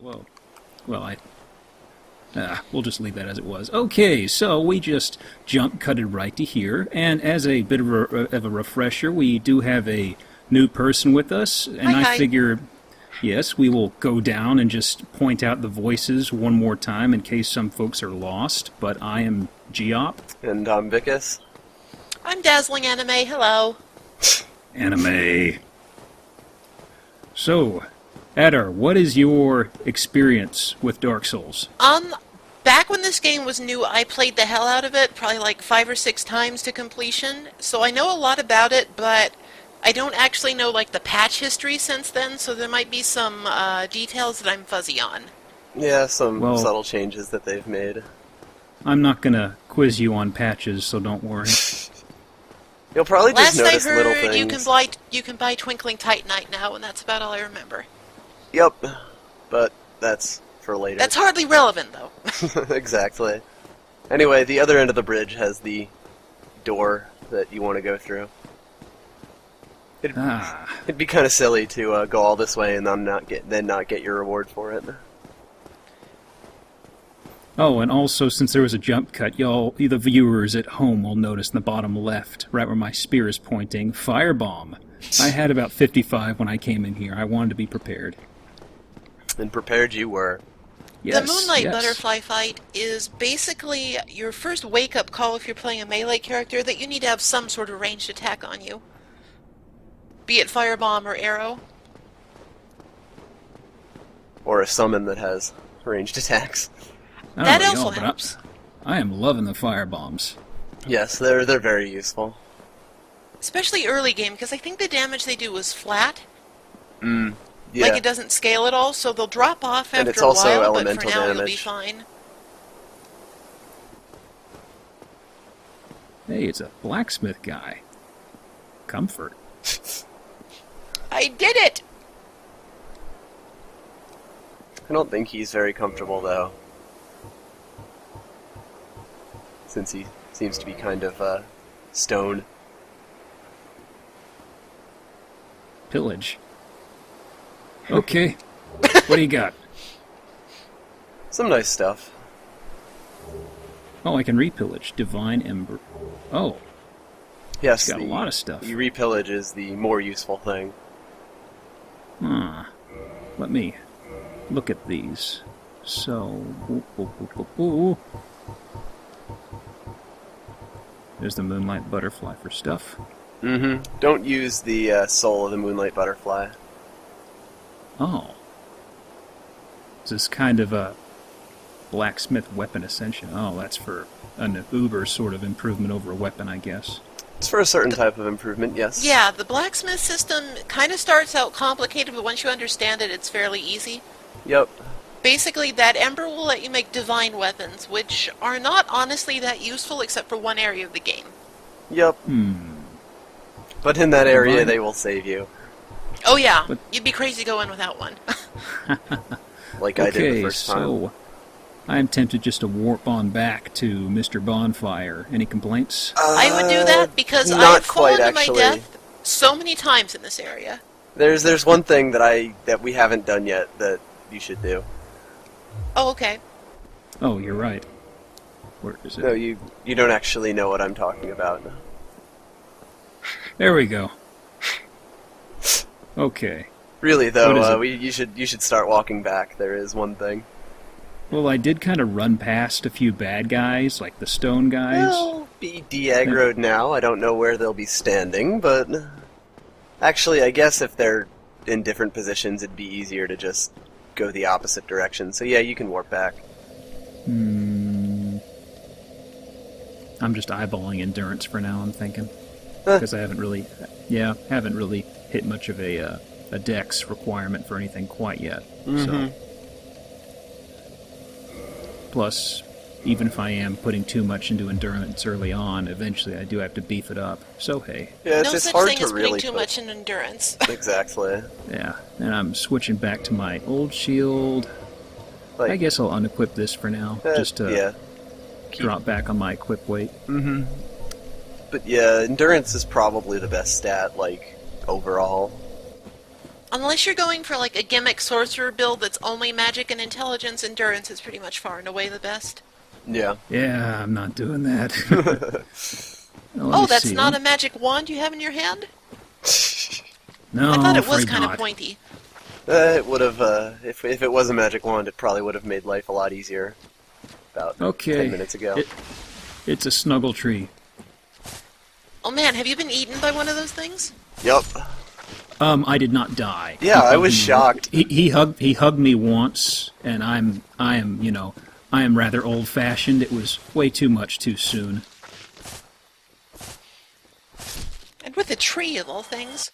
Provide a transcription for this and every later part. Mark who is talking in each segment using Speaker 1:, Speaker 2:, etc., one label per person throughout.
Speaker 1: Well, we'll just leave that as it was. Okay, so we just cutted right to here, and as a bit of a refresher, we do have a new person with us, and
Speaker 2: Hi.
Speaker 1: I figure, yes, we will go down and just point out the voices one more time in case some folks are lost, but I am Geop.
Speaker 3: And I'm Vicus.
Speaker 2: I'm Dazzling Anime. Hello.
Speaker 1: Anime. So, Adar, what is your experience with Dark Souls?
Speaker 2: Back when this game was new, I played the hell out of it, probably like 5 or 6 times to completion. So I know a lot about it, but I don't actually know like the patch history since then, so there might be some details that I'm fuzzy on.
Speaker 3: Yeah, some subtle changes that they've made.
Speaker 1: I'm not gonna quiz you on patches, so don't worry.
Speaker 3: You'll probably just
Speaker 2: Last I
Speaker 3: notice little
Speaker 2: heard,
Speaker 3: things.
Speaker 2: you can buy Twinkling Titanite now, and that's about all I remember.
Speaker 3: Yep, but that's for later.
Speaker 2: That's hardly relevant, though.
Speaker 3: Exactly. Anyway, the other end of the bridge has the door that you want to go through. It'd be kind of silly to go all this way and then not get your reward for it.
Speaker 1: Oh, and also, since there was a jump cut, the viewers at home will notice in the bottom left, right where my spear is pointing, Firebomb. I had about 55 when I came in here. I wanted to be prepared.
Speaker 3: And prepared you were.
Speaker 2: The Moonlight Butterfly fight is basically your first wake-up call if you're playing a melee character that you need to have some sort of ranged attack on you. Be it Firebomb or Arrow.
Speaker 3: Or a summon that has ranged attacks.
Speaker 2: That also helps.
Speaker 1: I am loving the firebombs.
Speaker 3: Yes, they're very useful.
Speaker 2: Especially early game, because I think the damage they do is flat.
Speaker 3: Yeah.
Speaker 2: Like it doesn't scale at all, so they'll drop off
Speaker 3: And
Speaker 2: after
Speaker 3: it's
Speaker 2: a
Speaker 3: also
Speaker 2: while, but
Speaker 3: elemental
Speaker 2: for now you'll be
Speaker 3: damage.
Speaker 2: fine.
Speaker 1: Hey, it's a blacksmith guy. Comfort.
Speaker 2: I did it!
Speaker 3: I don't think he's very comfortable, though. Since he seems to be kind of, stone.
Speaker 1: Pillage. Okay. What do you got?
Speaker 3: Some nice stuff.
Speaker 1: Oh, I can repillage. Divine Ember. Oh,
Speaker 3: Yes,
Speaker 1: got a lot of stuff.
Speaker 3: The repillage is the more useful thing.
Speaker 1: Let me look at these. So, there's the Moonlight Butterfly for stuff.
Speaker 3: Don't use the soul of the Moonlight Butterfly.
Speaker 1: Oh. This is kind of a blacksmith weapon ascension. Oh, that's for an uber sort of improvement over a weapon, I guess.
Speaker 3: It's for a certain type of improvement, yes.
Speaker 2: Yeah, the blacksmith system kind of starts out complicated, but once you understand it, it's fairly easy.
Speaker 3: Yep.
Speaker 2: Basically, that ember will let you make divine weapons, which are not honestly that useful except for one area of the game.
Speaker 3: Yep. But in that area, they will save you.
Speaker 2: Oh yeah, you'd be crazy going without one.
Speaker 3: Like I did the first time.
Speaker 1: So I'm tempted just to warp on back to Mr. Bonfire. Any complaints?
Speaker 2: I would do that because
Speaker 3: not
Speaker 2: I've fallen
Speaker 3: quite,
Speaker 2: to my
Speaker 3: actually.
Speaker 2: death so many times in this area.
Speaker 3: There's one thing that we haven't done yet that you should do.
Speaker 2: Oh, okay.
Speaker 1: Oh, you're right. Where is it?
Speaker 3: No, you don't actually know what I'm talking about.
Speaker 1: There we go. Okay.
Speaker 3: Really
Speaker 1: What
Speaker 3: though,
Speaker 1: is
Speaker 3: you should start walking back. There is one thing.
Speaker 1: Well, I did kind of run past a few bad guys, like the stone guys.
Speaker 3: They'll be de-aggroed now. I don't know where they'll be standing, but actually, I guess if they're in different positions, it'd be easier to just go the opposite direction. So yeah, you can warp back.
Speaker 1: I'm just eyeballing endurance for now, I'm thinking. Because I haven't really hit much of a dex requirement for anything quite yet. So. Plus, even if I am putting too much into endurance early on, eventually I do have to beef it up. So hey.
Speaker 3: Yeah,
Speaker 2: No
Speaker 3: it's
Speaker 2: such
Speaker 3: hard
Speaker 2: thing
Speaker 3: to
Speaker 2: as
Speaker 3: really
Speaker 2: putting too much in endurance.
Speaker 3: Exactly.
Speaker 1: Yeah, and I'm switching back to my old shield.
Speaker 3: Like,
Speaker 1: I guess I'll unequip this for now, just to drop back on my equip weight.
Speaker 3: But yeah, endurance is probably the best stat, like, overall.
Speaker 2: Unless you're going for like a gimmick sorcerer build that's only magic and intelligence, endurance is pretty much far and away the best.
Speaker 3: Yeah.
Speaker 1: Yeah, I'm not doing that.
Speaker 2: Oh, that's not a magic wand you have in your hand?
Speaker 1: No,
Speaker 2: I thought it was
Speaker 1: afraid
Speaker 2: kind of
Speaker 1: not.
Speaker 2: pointy.
Speaker 3: It would have, if it was a magic wand, it probably would have made life a lot easier. About
Speaker 1: Okay.
Speaker 3: 10 minutes ago.
Speaker 1: It's a snuggle tree.
Speaker 2: Oh man, have you been eaten by one of those things?
Speaker 3: Yup.
Speaker 1: I did not die.
Speaker 3: Yeah,
Speaker 1: He
Speaker 3: I
Speaker 1: hugged
Speaker 3: was
Speaker 1: me-
Speaker 3: shocked.
Speaker 1: He hugged me once, and I am rather old-fashioned. It was way too much too soon.
Speaker 2: And with a tree of all things.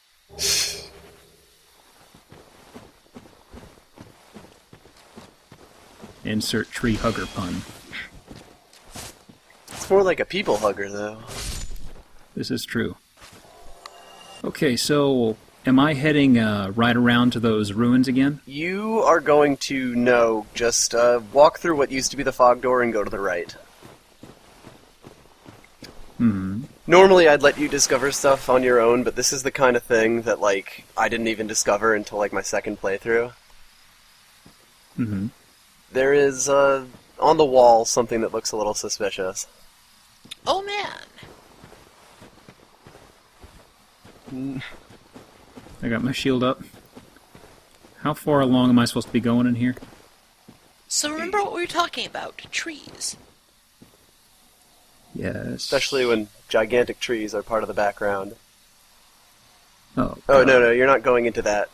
Speaker 1: Insert tree hugger pun.
Speaker 3: It's more like a people hugger, though.
Speaker 1: This is true. Okay, so am I heading right around to those ruins again?
Speaker 3: You are going to just walk through what used to be the fog door and go to the right. Normally I'd let you discover stuff on your own, but this is the kind of thing that, like, I didn't even discover until, like, my second playthrough.
Speaker 1: Mm-hmm.
Speaker 3: There is, on the wall, something that looks a little suspicious.
Speaker 2: Oh man.
Speaker 1: I got my shield up. How far along am I supposed to be going in here?
Speaker 2: So remember what we were talking about, trees.
Speaker 1: Yes.
Speaker 3: Especially when gigantic trees are part of the background.
Speaker 1: Oh,
Speaker 3: Oh,
Speaker 1: God.
Speaker 3: no, you're not going into that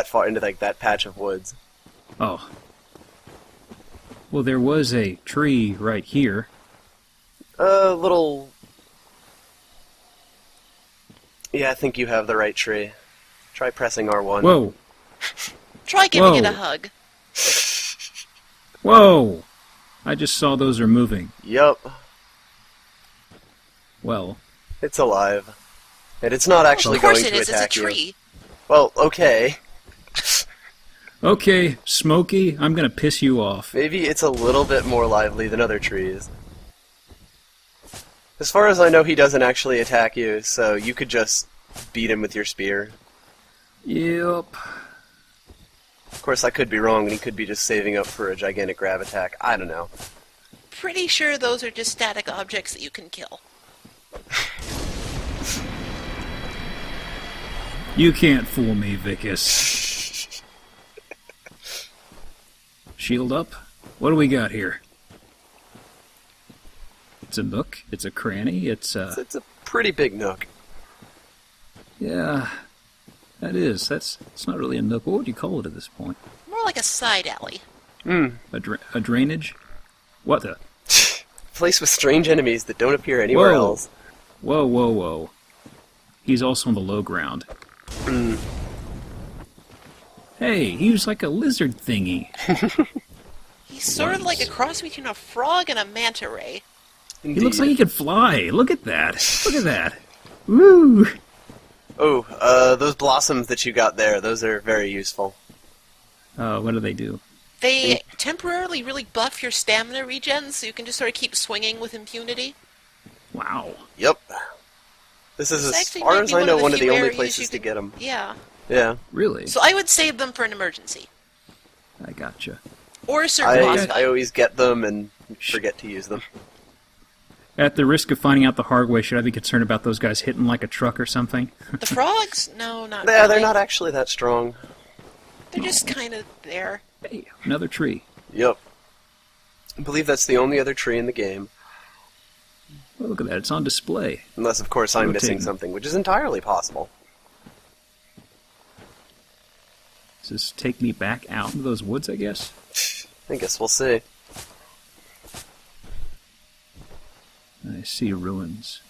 Speaker 3: far into, like, that patch of woods.
Speaker 1: Oh. Well, there was a tree right here.
Speaker 3: Little... Yeah, I think you have the right tree. Try pressing R1.
Speaker 1: Whoa!
Speaker 2: Try giving it
Speaker 1: Whoa.
Speaker 2: a hug.
Speaker 1: Whoa! I just saw those are moving.
Speaker 3: Yup.
Speaker 1: Well,
Speaker 3: It's alive. And it's not actually
Speaker 2: Of course
Speaker 3: going
Speaker 2: it
Speaker 3: to
Speaker 2: is, it's a
Speaker 3: attack you.
Speaker 2: tree.
Speaker 3: Well, okay.
Speaker 1: okay, Smokey, I'm gonna piss you off.
Speaker 3: Maybe it's a little bit more lively than other trees. As far as I know, he doesn't actually attack you, so you could just beat him with your spear.
Speaker 1: Yep.
Speaker 3: Of course, I could be wrong, and he could be just saving up for a gigantic grab attack. I don't know.
Speaker 2: Pretty sure those are just static objects that you can kill.
Speaker 1: You can't fool me, Vicus. Shield up. What do we got here? It's a nook. It's a cranny. It's
Speaker 3: It's a pretty big nook.
Speaker 1: yeah. That is. It's not really a nook. What would you call it at this point?
Speaker 2: More like a side alley.
Speaker 1: A drainage? What the?
Speaker 3: Place with strange enemies that don't appear anywhere
Speaker 1: Whoa.
Speaker 3: else.
Speaker 1: Whoa, whoa, whoa. He's also on the low ground. Hey, he was like a lizard thingy.
Speaker 2: He's sort of like a cross between a frog and a manta ray.
Speaker 1: He looks like he could fly. Look at that. Look at that. Woo!
Speaker 3: Oh, those blossoms that you got there, those are very useful.
Speaker 1: What do they do?
Speaker 2: They temporarily really buff your stamina regen, so you can just sort of keep swinging with impunity.
Speaker 1: Wow.
Speaker 3: Yep. This is,
Speaker 2: This
Speaker 3: as
Speaker 2: actually
Speaker 3: far
Speaker 2: might
Speaker 3: as
Speaker 2: be
Speaker 3: I
Speaker 2: one
Speaker 3: know,
Speaker 2: of the
Speaker 3: one of the
Speaker 2: few
Speaker 3: only
Speaker 2: areas
Speaker 3: places
Speaker 2: you
Speaker 3: to
Speaker 2: could-
Speaker 3: get them.
Speaker 2: Yeah.
Speaker 3: Yeah.
Speaker 1: Really?
Speaker 2: So I would save them for an emergency.
Speaker 1: I gotcha.
Speaker 2: Or a certain boss
Speaker 3: I
Speaker 2: fight.
Speaker 3: always get them and forget to use them.
Speaker 1: At the risk of finding out the hard way, should I be concerned about those guys hitting like a truck or something?
Speaker 2: The frogs? No, not
Speaker 3: Yeah,
Speaker 2: really.
Speaker 3: they're not actually that strong.
Speaker 2: They're just kind of there.
Speaker 1: Hey, another tree.
Speaker 3: Yep. I believe that's the only other tree in the game.
Speaker 1: Well, look at that. It's on display.
Speaker 3: Unless, of course, I'm missing
Speaker 1: Rotating.
Speaker 3: something, which is entirely possible.
Speaker 1: Does this take me back out into those woods, I guess?
Speaker 3: I guess we'll see.
Speaker 1: I see ruins.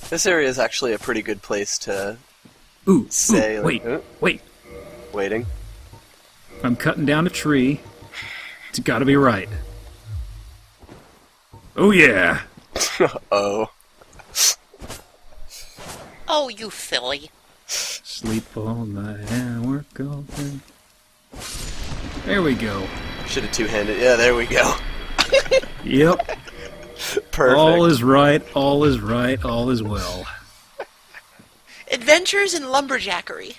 Speaker 3: This area is actually a pretty good place to
Speaker 1: Ooh,
Speaker 3: say...
Speaker 1: ooh,
Speaker 3: like,
Speaker 1: wait.
Speaker 3: Waiting.
Speaker 1: If I'm cutting down a tree, it's gotta be right. Oh yeah!
Speaker 3: Oh.
Speaker 2: Oh, you filly.
Speaker 1: Sleep all night and work all day. There we go.
Speaker 3: Should have two-handed. Yeah, there we go.
Speaker 1: Yep.
Speaker 3: Perfect.
Speaker 1: All is right, all is right, all is well.
Speaker 2: And Adventures in Lumberjackery.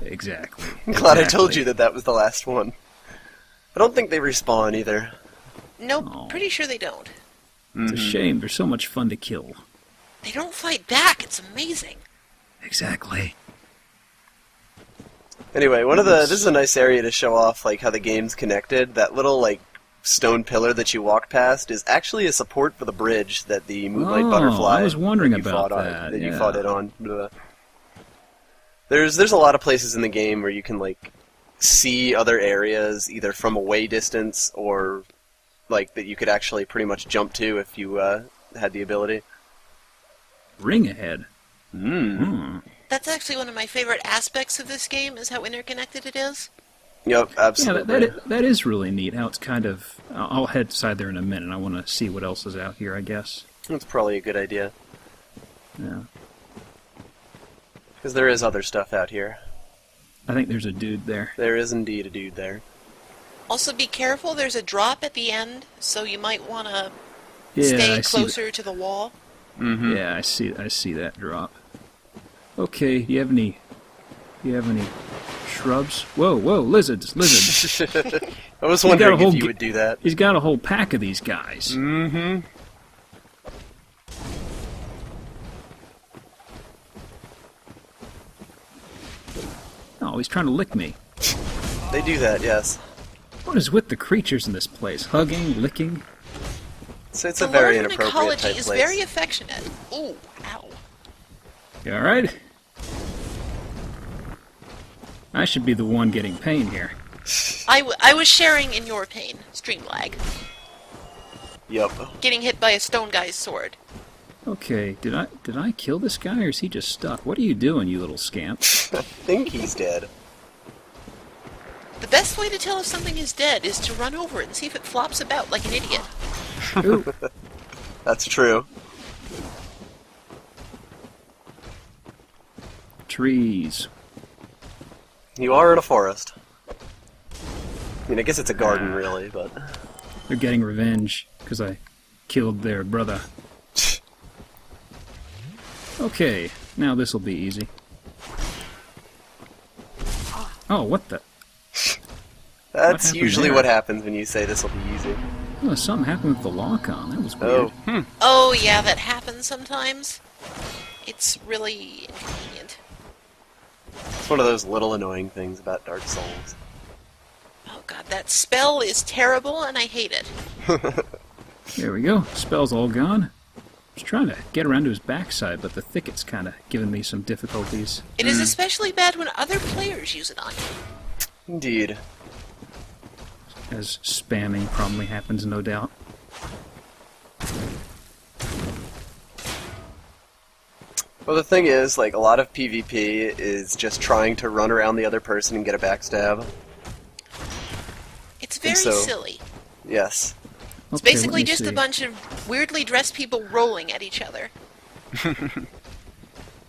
Speaker 1: Exactly.
Speaker 3: I'm glad I told
Speaker 1: Exactly.
Speaker 3: you that was the last one. I don't think they respawn either.
Speaker 2: Nope,
Speaker 1: Oh.
Speaker 2: pretty sure they don't.
Speaker 1: It's a shame. They're so much fun to kill.
Speaker 2: They don't fight back. It's amazing.
Speaker 1: Exactly.
Speaker 3: Anyway, this is a nice area to show off like how the game's connected. That little like stone pillar that you walked past is actually a support for the bridge that the Moonlight
Speaker 1: Oh,
Speaker 3: Butterfly.
Speaker 1: I was wondering
Speaker 3: that you
Speaker 1: about
Speaker 3: fought
Speaker 1: that,
Speaker 3: that you
Speaker 1: yeah.
Speaker 3: fought it on. Blah. There's a lot of places in the game where you can like see other areas either from a way distance or like that you could actually pretty much jump to if you had the ability.
Speaker 1: Ring ahead.
Speaker 2: That's actually one of my favorite aspects of this game, is how interconnected it is.
Speaker 3: Yep,
Speaker 1: Yeah,
Speaker 3: absolutely.
Speaker 1: that is really neat. How it's kind of. I'll head inside there in a minute. I want to see what else is out here. I guess.
Speaker 3: That's probably a good idea
Speaker 1: Yeah.
Speaker 3: because there is other stuff out here.
Speaker 1: I think there's a dude there.
Speaker 3: There is indeed a dude there.
Speaker 2: Also, be careful. There's a drop at the end, so you might want to
Speaker 1: Yeah,
Speaker 2: stay
Speaker 1: I
Speaker 2: closer to the wall.
Speaker 3: Mm-hmm.
Speaker 1: Yeah, I see that drop. Okay, do you have any shrubs? Whoa, lizards.
Speaker 3: I was
Speaker 1: got a
Speaker 3: wondering
Speaker 1: whole
Speaker 3: if you
Speaker 1: ga-
Speaker 3: would do that.
Speaker 1: He's got a whole pack of these guys.
Speaker 3: Mm-hmm.
Speaker 1: Oh, he's trying to lick me.
Speaker 3: They do that, yes.
Speaker 1: What is with the creatures in this place? Hugging, licking?
Speaker 3: So it's
Speaker 2: The
Speaker 3: a very
Speaker 2: Lord of
Speaker 3: inappropriate
Speaker 2: Ecology
Speaker 3: type
Speaker 2: is
Speaker 3: place.
Speaker 2: very affectionate. Ooh, ow.
Speaker 1: You alright? I should be the one getting pain here.
Speaker 2: I was sharing in your pain. Stream lag.
Speaker 3: Yep.
Speaker 2: Getting hit by a stone guy's sword.
Speaker 1: Okay, did I kill this guy or is he just stuck? What are you doing, you little scamp?
Speaker 3: I think he's dead.
Speaker 2: The best way to tell if something is dead is to run over it and see if it flops about like an idiot.
Speaker 1: Ooh,
Speaker 3: That's true.
Speaker 1: trees.
Speaker 3: You are in a forest. I mean, I guess it's a garden, really, but...
Speaker 1: They're getting revenge because I killed their brother. Okay, now this'll be easy. Oh, what the?
Speaker 3: That's
Speaker 1: happened
Speaker 3: usually
Speaker 1: there?
Speaker 3: what happens when you say this will be easy.
Speaker 1: Oh, something happened with the lock-on. That was weird.
Speaker 3: Oh.
Speaker 2: Oh yeah, that happens sometimes. It's really inconvenient.
Speaker 3: It's one of those little annoying things about Dark Souls.
Speaker 2: Oh god, that spell is terrible and I hate it.
Speaker 1: There we go. Spell's all gone. I was trying to get around to his backside, but the thicket's kind of giving me some difficulties.
Speaker 2: It is especially bad when other players use it on you.
Speaker 3: Indeed.
Speaker 1: As spamming probably happens, no doubt.
Speaker 3: Well, the thing is, like, a lot of PvP is just trying to run around the other person and get a backstab.
Speaker 2: It's very
Speaker 3: so-
Speaker 2: silly.
Speaker 3: Yes.
Speaker 2: It's
Speaker 1: Okay, let
Speaker 2: basically
Speaker 1: me
Speaker 2: just
Speaker 1: see.
Speaker 2: a bunch of weirdly dressed people rolling at each other.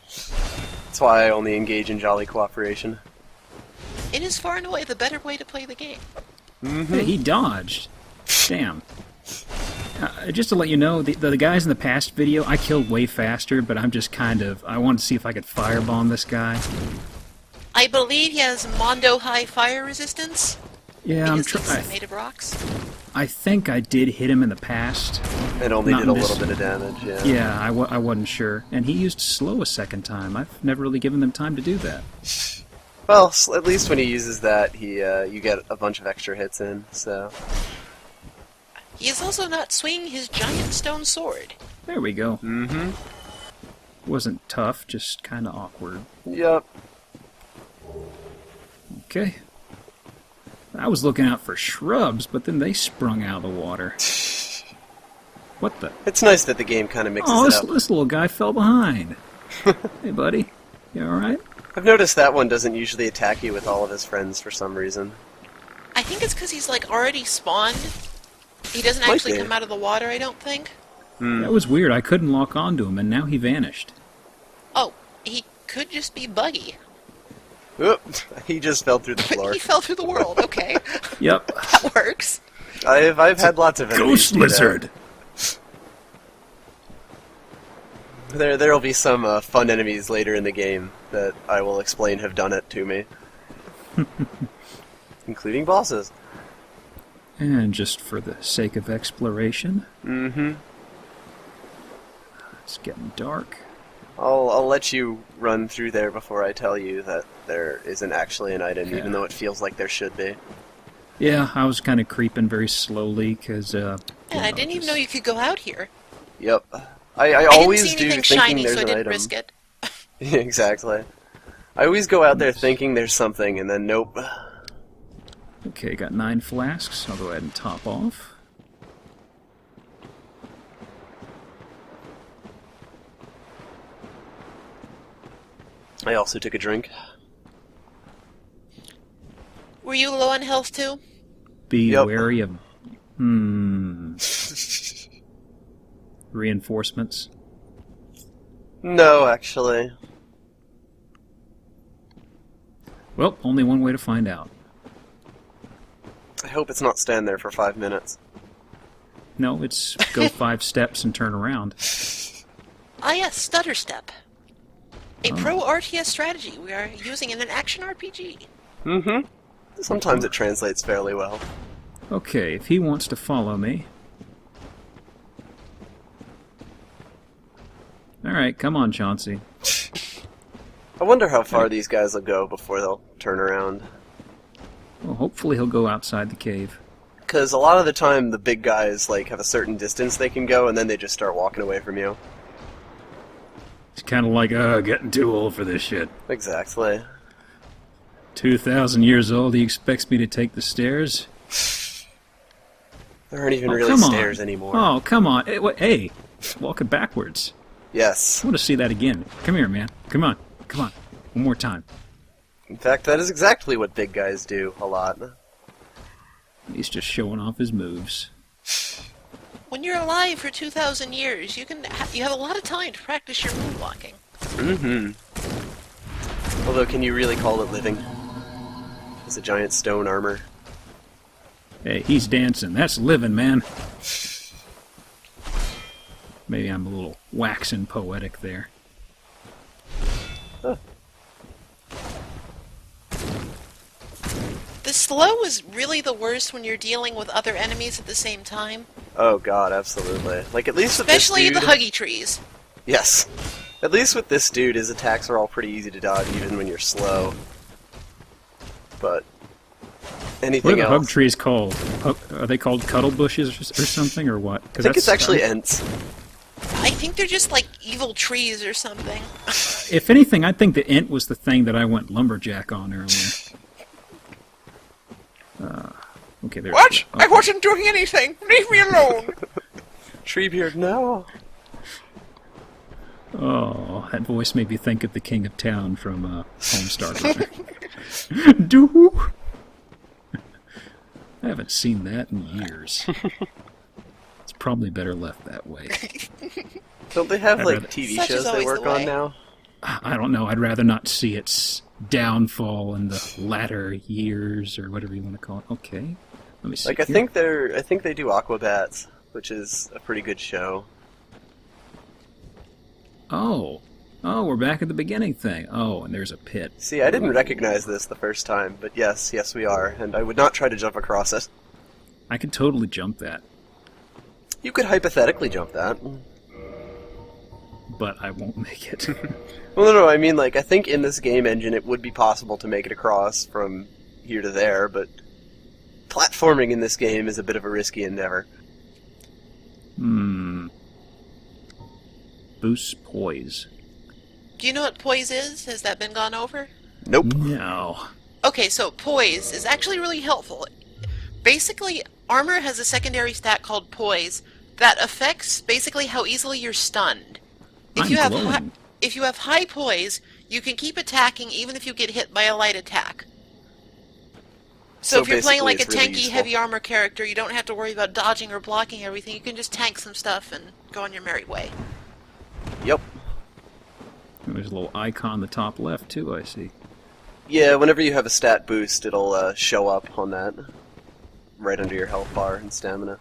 Speaker 3: That's why I only engage in jolly cooperation.
Speaker 2: It is far and away the better way to play the game.
Speaker 1: Hey, he dodged. Damn. Just to let you know, the guys in the past video, I killed way faster, but I'm just kind of... I wanted to see if I could firebomb this guy.
Speaker 2: I believe he has Mondo High fire resistance.
Speaker 1: Yeah, I'm
Speaker 2: Because
Speaker 1: trying...
Speaker 2: he's made of rocks.
Speaker 1: I think I did hit him in the past.
Speaker 3: It only
Speaker 1: Not
Speaker 3: did a
Speaker 1: in this-
Speaker 3: little bit of damage, yeah.
Speaker 1: Yeah, I wasn't sure. And he used slow a second time. I've never really given them time to do that.
Speaker 3: Well, at least when he uses that, you get a bunch of extra hits in, so...
Speaker 2: He is also not swinging his giant stone sword.
Speaker 1: There we go.
Speaker 3: Mm-hmm.
Speaker 1: Wasn't tough, just kind of awkward.
Speaker 3: Yep.
Speaker 1: Okay. I was looking out for shrubs, but then they sprung out of the water. What the?
Speaker 3: It's nice that the game kind of mixes
Speaker 1: Oh,
Speaker 3: it
Speaker 1: this
Speaker 3: up.
Speaker 1: little guy fell behind. Hey, buddy. You alright?
Speaker 3: I've noticed that one doesn't usually attack you with all of his friends for some reason.
Speaker 2: I think it's because he's like already spawned. He doesn't
Speaker 3: Might
Speaker 2: actually
Speaker 3: be.
Speaker 2: come out of the water, I don't think.
Speaker 1: That was weird. I couldn't lock onto him, and now he vanished.
Speaker 2: Oh, he could just be buggy.
Speaker 3: Oop, he just fell through the floor.
Speaker 2: He fell through the world, okay.
Speaker 1: Yep.
Speaker 2: That works.
Speaker 3: I've had lots of enemies
Speaker 1: Ghost
Speaker 3: do that.
Speaker 1: lizard.
Speaker 3: There'll be some fun enemies later in the game that I will explain have done it to me. Including bosses.
Speaker 1: And just for the sake of exploration,
Speaker 3: Mm-hmm.
Speaker 1: it's getting dark.
Speaker 3: I'll let you run through there before I tell you that there isn't actually an item,
Speaker 1: Yeah.
Speaker 3: even though it feels like there should be.
Speaker 1: Yeah, I was kind of creeping very slowly, because,
Speaker 2: Yeah, I didn't even know you could go out here.
Speaker 3: Yep. I
Speaker 2: I
Speaker 3: always
Speaker 2: didn't see
Speaker 3: do
Speaker 2: anything
Speaker 3: thinking
Speaker 2: shiny,
Speaker 3: there's
Speaker 2: so I
Speaker 3: an
Speaker 2: didn't
Speaker 3: item.
Speaker 2: risk it.
Speaker 3: Exactly. I always go out there thinking there's something, and then nope.
Speaker 1: Okay, got 9 flasks. I'll go ahead and top off.
Speaker 3: I also took a drink.
Speaker 2: Were you low on health too?
Speaker 1: Be
Speaker 3: Yep.
Speaker 1: wary of... reinforcements.
Speaker 3: No, actually.
Speaker 1: Well, only one way to find out.
Speaker 3: I hope it's not stand there for 5 minutes.
Speaker 1: No, it's go 5 steps and turn around.
Speaker 2: Ah yes, Stutter Step. A
Speaker 1: Oh.
Speaker 2: pro RTS strategy we are using in an action RPG.
Speaker 3: Mm-hmm. Sometimes it translates fairly well.
Speaker 1: Okay, if he wants to follow me... Alright, come on, Chauncey.
Speaker 3: I wonder how far these guys will go before they'll turn around.
Speaker 1: Well, hopefully he'll go outside the cave.
Speaker 3: Because a lot of the time, the big guys like have a certain distance they can go, and then they just start walking away from you.
Speaker 1: It's kind of like, getting too old for this shit.
Speaker 3: Exactly.
Speaker 1: 2,000 years old, he expects me to take the stairs?
Speaker 3: There aren't even
Speaker 1: Oh,
Speaker 3: really
Speaker 1: come on.
Speaker 3: stairs anymore.
Speaker 1: Oh, come on. Hey, walking backwards.
Speaker 3: Yes.
Speaker 1: I want to see that again. Come here, man. Come on. Come on. One more time.
Speaker 3: In fact, that is exactly what big guys do a lot.
Speaker 1: He's just showing off his moves.
Speaker 2: When you're alive for 2,000 years, you have a lot of time to practice your moonwalking.
Speaker 3: Mm-hmm. Although, can you really call it living? It's a giant stone armor.
Speaker 1: Hey, he's dancing. That's living, man. Maybe I'm a little waxing poetic there.
Speaker 3: Huh.
Speaker 2: The slow is really the worst when you're dealing with other enemies at the same time.
Speaker 3: Oh god, absolutely. Like, at least with
Speaker 2: Especially
Speaker 3: this
Speaker 2: the
Speaker 3: dude...
Speaker 2: huggy trees.
Speaker 3: Yes. At least with this dude, his attacks are all pretty easy to dodge, even when you're slow. But...
Speaker 1: What are
Speaker 3: anything
Speaker 1: the
Speaker 3: else?
Speaker 1: hug trees called? Are they called cuddle bushes or something, or what?
Speaker 3: I think it's actually Ents.
Speaker 2: I think they're just like evil trees or something.
Speaker 1: If anything, I think the Ent was the thing that I went lumberjack on earlier. Okay, there.
Speaker 2: What?
Speaker 1: Okay.
Speaker 2: I wasn't doing anything! Leave me alone!
Speaker 3: Treebeard, no!
Speaker 1: Oh, that voice made me think of the King of Town from Homestar Runner. Do. I haven't seen that in years. It's probably better left that way.
Speaker 3: Don't they have,
Speaker 1: I'd
Speaker 3: like,
Speaker 1: rather-
Speaker 3: TV
Speaker 2: Such is
Speaker 3: shows they
Speaker 2: always the
Speaker 3: work on
Speaker 2: way.
Speaker 3: now?
Speaker 1: I don't know. I'd rather not see its downfall in the latter years, or whatever you want to call it. Okay, let me see.
Speaker 3: Like, I
Speaker 1: here.
Speaker 3: think they do Aquabats, which is a pretty good show.
Speaker 1: Oh, we're back at the beginning thing. Oh, and there's a pit.
Speaker 3: See, I didn't recognize this the first time, but yes, we are, and I would not try to jump across it.
Speaker 1: I could totally jump that,
Speaker 3: You could hypothetically jump that.
Speaker 1: but I won't make it.
Speaker 3: Well, no, I mean, like, I think in this game engine it would be possible to make it across from here to there, but platforming in this game is a bit of a risky endeavor.
Speaker 1: Boost poise.
Speaker 2: Do you know what poise is? Has that been gone over?
Speaker 3: Nope.
Speaker 1: No.
Speaker 2: Okay, so poise is actually really helpful. Basically, armor has a secondary stat called poise that affects basically how easily you're stunned. If
Speaker 1: I'm
Speaker 2: you have
Speaker 1: glowing.
Speaker 2: if you have high poise, you can keep attacking even if you get hit by a light attack. So if you're playing
Speaker 3: basically
Speaker 2: like a
Speaker 3: it's really
Speaker 2: tanky,
Speaker 3: useful.
Speaker 2: heavy armor character, you don't have to worry about dodging or blocking everything. You can just tank some stuff and go on your merry way.
Speaker 3: Yep.
Speaker 1: There's a little icon on the top left, too, I see.
Speaker 3: Yeah, whenever you have a stat boost, it'll show up on that. Right under your health bar and stamina.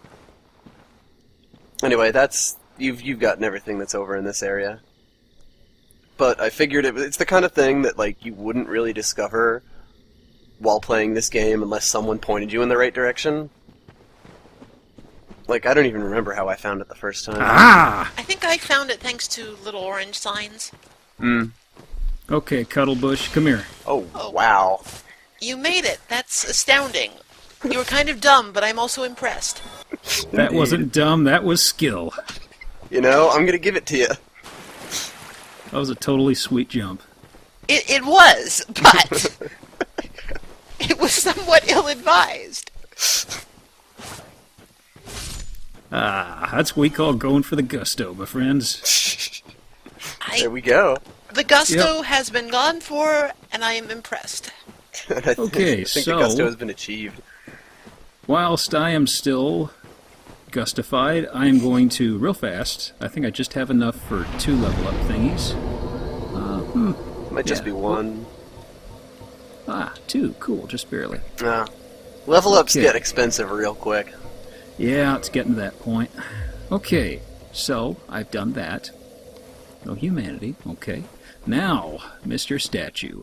Speaker 3: Anyway, that's... You've gotten everything that's over in this area. but I figured it's the kind of thing that like you wouldn't really discover while playing this game unless someone pointed you in the right direction. Like, I don't even remember how I found it the first time.
Speaker 1: Ah!
Speaker 2: I think I found it thanks to little orange signs.
Speaker 1: Okay, Cuddlebush, come here.
Speaker 3: Oh, wow.
Speaker 2: You made it. That's astounding. You were kind of dumb, but I'm also impressed.
Speaker 1: That
Speaker 3: Indeed.
Speaker 1: wasn't dumb, that was skill.
Speaker 3: You know, I'm gonna give it to you.
Speaker 1: That was a totally sweet jump.
Speaker 2: It was, but it was somewhat ill-advised.
Speaker 1: Ah, that's what we call going for the gusto, my friends.
Speaker 3: There we go.
Speaker 2: The gusto has been gone for, and I am impressed.
Speaker 3: And I
Speaker 1: Okay,
Speaker 3: think
Speaker 1: so-
Speaker 3: the gusto has been achieved.
Speaker 1: Whilst I am still gustified, I am going to, real fast, I think I just have enough for 2 level up thingies.
Speaker 3: Might just
Speaker 1: Yeah.
Speaker 3: be one.
Speaker 1: 2, cool, just barely.
Speaker 3: Level ups
Speaker 1: Okay.
Speaker 3: get expensive real quick.
Speaker 1: Yeah, it's getting to that point. Okay, so I've done that. No humanity, okay. Now, Mr. Statue,